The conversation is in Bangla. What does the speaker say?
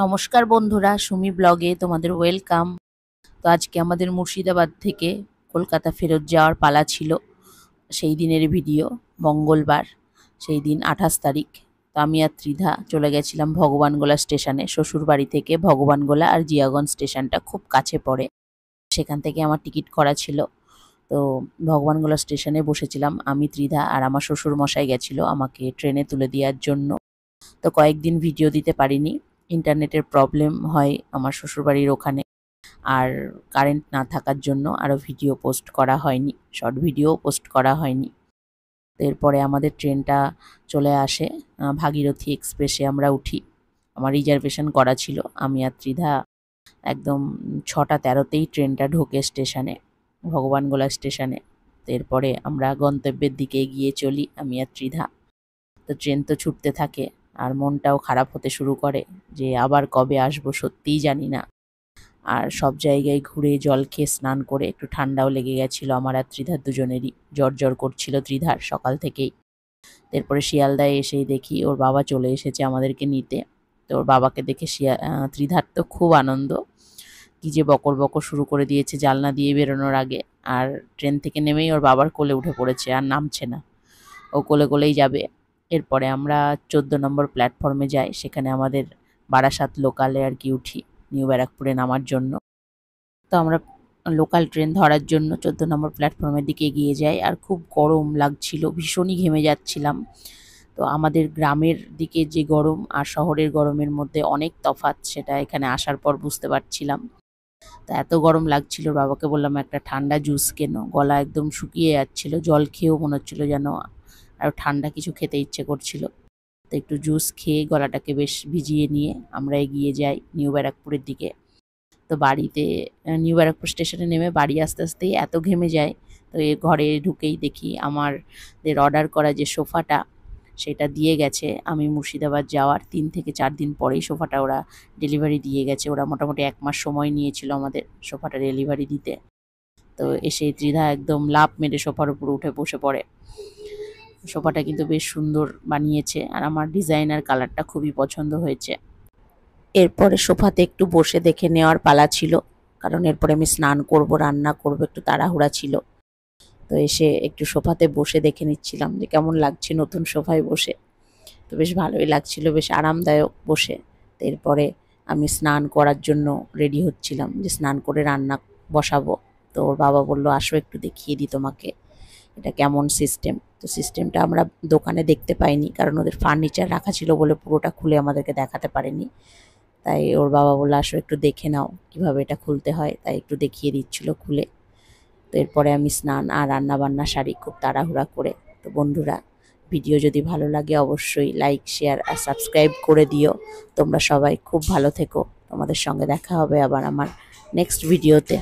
নমস্কার বন্ধুরা, সুমি ব্লগে তোমাদের ওয়েলকাম। তো আজকে আমাদের মুর্শিদাবাদ থেকে কলকাতা ফেরত যাওয়ার পালা ছিল। সেই দিনের ভিডিও, মঙ্গলবার, সেই দিন 28 তারিখ। তো আমি আর ত্রিধা চলে গেছিলাম ভগবানগোলা স্টেশনে। শ্বশুর বাড়ি থেকে ভগবানগোলা আর জিয়াগঞ্জ স্টেশনটা খুব কাছে পড়ে, সেখান থেকে আমার টিকিট করা ছিল। তো ভগবানগোলা স্টেশনে বসেছিলাম আমি, ত্রিধা আর আমার শ্বশুর মশাই গেছিলো আমাকে ট্রেনে তুলে দেওয়ার জন্য। তো কয়েকদিন ভিডিও দিতে পারিনি, ইন্টারনেটের প্রবলেম হয় আমার শ্বশুরবাড়ির ওখানে, আর কারেন্ট না থাকার জন্য আরও ভিডিও পোস্ট করা হয়নি, শর্ট ভিডিও পোস্ট করা হয়নি। তো এরপরে আমাদের ট্রেনটা চলে আসে, ভাগীরথী এক্সপ্রেসে আমরা উঠি। আমার রিজার্ভেশন করা ছিল। আমি আর ত্রিধা একদম 6:13তেই ট্রেনটা ঢোকে স্টেশনে, ভগবানগোলা স্টেশনে। তো এরপরে আমরা গন্তব্যের দিকে এগিয়ে চলি আমি আর ত্রিধা। তো ট্রেন তো ছুটতে থাকে আর মনটাও খারাপ হতে শুরু করে যে আবার কবে আসবো সত্যিই জানি না। আর সব জায়গায় ঘুরে জল খেয়ে স্নান করে একটু ঠান্ডাও লেগে গেছিলো আমার আর ত্রিধার দুজনেরই, জ্বর জ্বর করছিল ত্রিধার সকাল থেকেই। এরপরে শিয়ালদায় এসেই দেখি ওর বাবা চলে এসেছে আমাদেরকে নিতে। তো ওর বাবাকে দেখে ত্রিধার তো খুব আনন্দ, কী যে বকর বকর শুরু করে দিয়েছে জানলা দিয়ে বেরোনোর আগে। আর ট্রেন থেকে নেমেই ওর বাবার কোলে উঠে পড়েছে, আর নামছে না, ও কোলে কোলেই যাবে। এরপরে আমরা 14 নম্বর প্ল্যাটফর্মে যাই, সেখানে আমাদের বারাসাত লোকালে আর কি উঠি নিউ ব্যারাকপুরে নামার জন্য। তো আমরা লোকাল ট্রেন ধরার জন্য 14 নম্বর প্ল্যাটফর্মের দিকে এগিয়ে যাই। আর খুব গরম লাগছিল, ভীষণই ঘেমে যাচ্ছিলাম। তো আমাদের গ্রামের দিকে যে গরম আর শহরের গরমের মধ্যে অনেক তফাৎ, সেটা এখানে আসার পর বুঝতে পারছিলাম। তা এত গরম লাগছিল, বাবাকে বললাম একটা ঠান্ডা জুস কেন, গলা একদম শুকিয়ে যাচ্ছিল, জল খেয়েও মনে হচ্ছিল যেন আর ঠান্ডা কিছু খেতে ইচ্ছে করছিল। তো একটু জুস খেয়ে গলাটাকে বেশ ভিজিয়ে নিয়ে আমরা এগিয়ে যাই নিউ ব্যারাকপুরের দিকে। তো বাড়িতে নিউ ব্যারাকপুর স্টেশনে নেমে বাড়ি আস্তে আস্তেই এত ঘেমে যায়। তো এ ঘরে ঢুকেই দেখি আমাদের অর্ডার করা যে সোফাটা, সেটা দিয়ে গেছে। আমি মুর্শিদাবাদ যাওয়ার 3 থেকে 4 দিন পরেই সোফাটা ওরা ডেলিভারি দিয়ে গেছে। ওরা মোটামুটি 1 মাস সময় নিয়েছিল আমাদের সোফাটা ডেলিভারি দিতে। তো এসে ত্রিধা একদম লাফ মেরে সোফার উপর উঠে বসে পড়ে। সোফাটা কিন্তু বেশ সুন্দর বানিয়েছে, আর আমার ডিজাইনার কালারটা খুবই পছন্দ হয়েছে। এরপরে সোফাতে একটু বসে দেখে নেওয়ার পালা ছিল, কারণ এরপরে আমি স্নান করব, রান্না করব, একটু তাড়াহুড়া ছিল। তো এসে একটু সোফাতে বসে দেখে নিচ্ছিলাম যে কেমন লাগছে নতুন সোফায় বসে। তো বেশ ভালোই লাগছিল, বেশ আরামদায়ক বসে। তো এরপরে আমি স্নান করার জন্য রেডি হচ্ছিলাম, যে স্নান করে রান্না বসাবো। তো ওর বাবা বলল আসো একটু দেখিয়ে দিই তোমাকে এটা কেমন সিস্টেম। তো সিস্টেমটা আমরা দোকানে দেখতে পাইনি, কারণ ওদের ফার্নিচার রাখা ছিল বলে পুরোটা খুলে আমাদেরকে দেখাতে পারেনি। তাই ওর বাবা বলল আসো একটু দেখে নাও কিভাবে এটা খুলতে হয়, তাই একটু দেখিয়ে দিচ্ছিল খুলে। তো এরপরে আমি স্নান আর রান্নাবান্না সারি খুব তাড়াহুড়া করে। তো বন্ধুরা, ভিডিও যদি ভালো লাগে অবশ্যই লাইক, শেয়ার আর সাবস্ক্রাইব করে দিও। তোমরা সবাই খুব ভালো থেকো, তোমাদের সঙ্গে দেখা হবে আবার আমার নেক্সট ভিডিওতে।